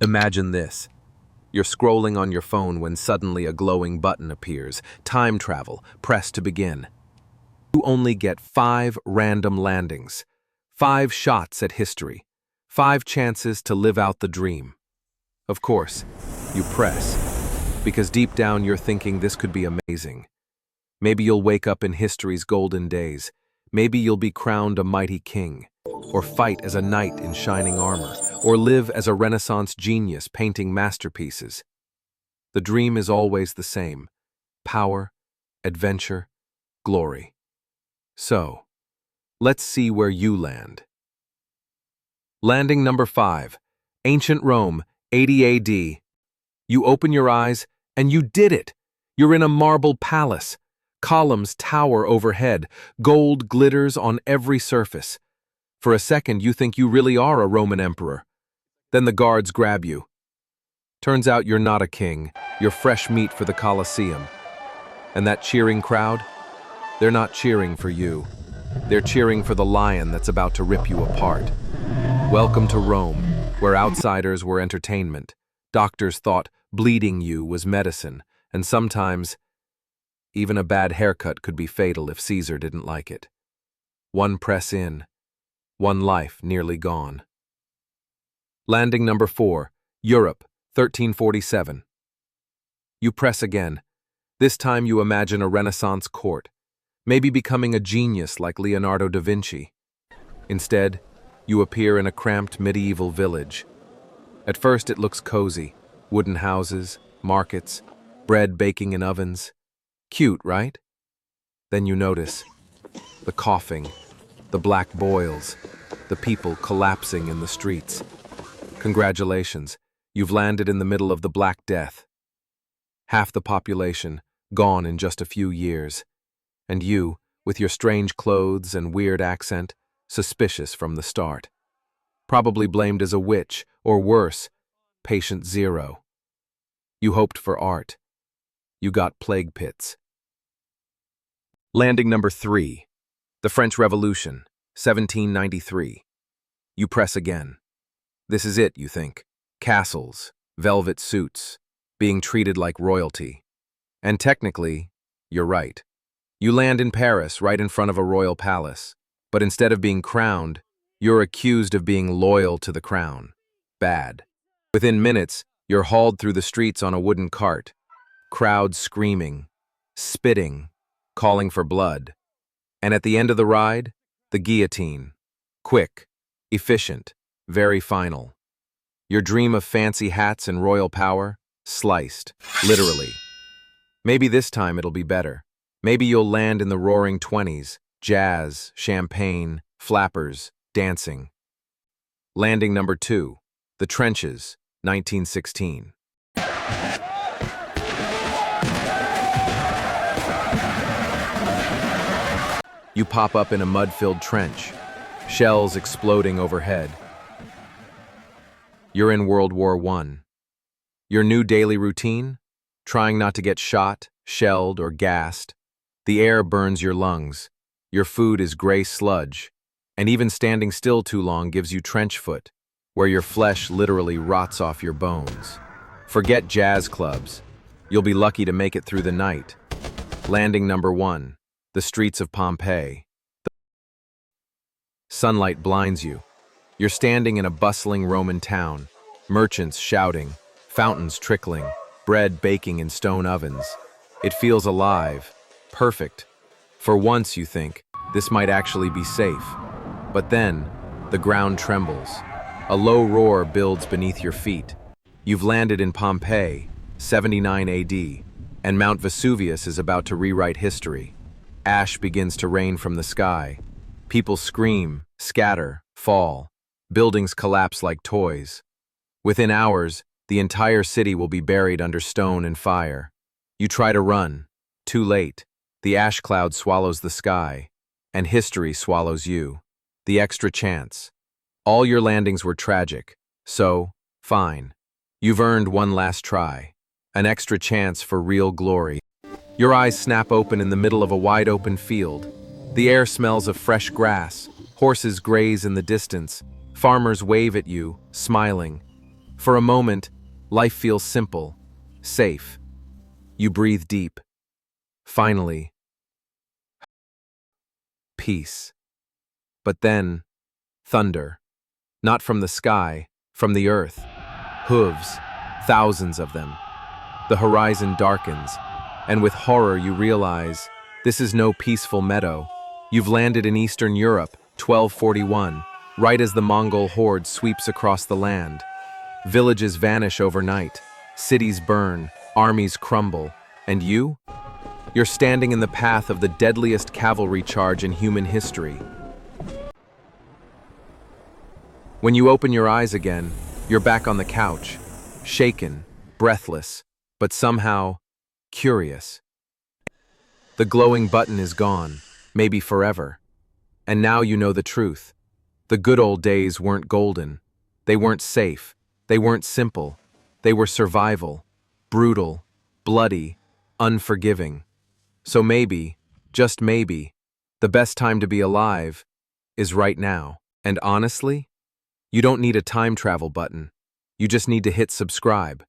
Imagine this. You're scrolling on your phone when suddenly a glowing button appears. Time travel. Press to begin. You only get 5 random landings, 5 shots at history, 5 chances to live out the dream. Of course, you press, because deep down you're thinking this could be amazing. Maybe you'll wake up in history's golden days. Maybe you'll be crowned a mighty king, or fight as a knight in shining armor, or live as a Renaissance genius painting masterpieces. The dream is always the same: power, adventure, glory. So, let's see where you land. Landing number 5, Ancient Rome, 80 AD. You open your eyes, and you did it! You're in a marble palace. Columns tower overhead, gold glitters on every surface. For a second, you think you really are a Roman emperor. Then the guards grab you. Turns out you're not a king. You're fresh meat for the Colosseum. And that cheering crowd? They're not cheering for you. They're cheering for the lion that's about to rip you apart. Welcome to Rome, where outsiders were entertainment. Doctors thought bleeding you was medicine, and sometimes even a bad haircut could be fatal if Caesar didn't like it. One press in, one life nearly gone. Landing number 4, Europe, 1347. You press again. This time you imagine a Renaissance court, maybe becoming a genius like Leonardo da Vinci. Instead, you appear in a cramped medieval village. At first it looks cozy: wooden houses, markets, bread baking in ovens. Cute, right? Then you notice the coughing, the black boils, the people collapsing in the streets. Congratulations, you've landed in the middle of the Black Death. Half the population gone in just a few years. And you, with your strange clothes and weird accent, suspicious from the start. Probably blamed as a witch, or worse, patient zero. You hoped for art. You got plague pits. Landing number 3, the French Revolution, 1793. You press again. This is it, you think. Castles, velvet suits, being treated like royalty. And technically, you're right. You land in Paris, right in front of a royal palace. But instead of being crowned, you're accused of being loyal to the crown. Bad. Within minutes, you're hauled through the streets on a wooden cart. Crowds screaming, spitting, calling for blood. And at the end of the ride, the guillotine. Quick, efficient, very final. Your dream of fancy hats and royal power, sliced, literally. Maybe this time it'll be better. Maybe you'll land in the roaring 20s, jazz, champagne, flappers, dancing. Landing number 2, the trenches, 1916. You pop up in a mud-filled trench, shells exploding overhead. You're in World War I. Your new daily routine? Trying not to get shot, shelled, or gassed. The air burns your lungs. Your food is gray sludge. And even standing still too long gives you trench foot, where your flesh literally rots off your bones. Forget jazz clubs. You'll be lucky to make it through the night. Landing number 1. The streets of Pompeii. Sunlight blinds you. You're standing in a bustling Roman town, merchants shouting, fountains trickling, bread baking in stone ovens. It feels alive, perfect. For once you think, this might actually be safe. But then, the ground trembles. A low roar builds beneath your feet. You've landed in Pompeii, 79 AD, and Mount Vesuvius is about to rewrite history. Ash begins to rain from the sky. People scream, scatter, fall. Buildings collapse like toys. Within hours, the entire city will be buried under stone and fire. You try to run. Too late. The ash cloud swallows the sky, and history swallows you. The extra chance. All your landings were tragic, so, fine. You've earned one last try. An extra chance for real glory. Your eyes snap open in the middle of a wide-open field. The air smells of fresh grass. Horses graze in the distance. Farmers wave at you, smiling. For a moment, life feels simple, safe. You breathe deep. Finally, peace. But then, thunder. Not from the sky, from the earth. Hooves, thousands of them. The horizon darkens, and with horror you realize this is no peaceful meadow. You've landed in Eastern Europe, 1241, right as the Mongol horde sweeps across the land. Villages vanish overnight, cities burn, armies crumble, and you? You're standing in the path of the deadliest cavalry charge in human history. When you open your eyes again, you're back on the couch, shaken, breathless, but somehow curious. The glowing button is gone, maybe forever. And now you know the truth. The good old days weren't golden. They weren't safe. They weren't simple. They were survival, brutal, bloody, unforgiving. So maybe, just maybe, the best time to be alive is right now. And honestly, you don't need a time travel button. You just need to hit subscribe.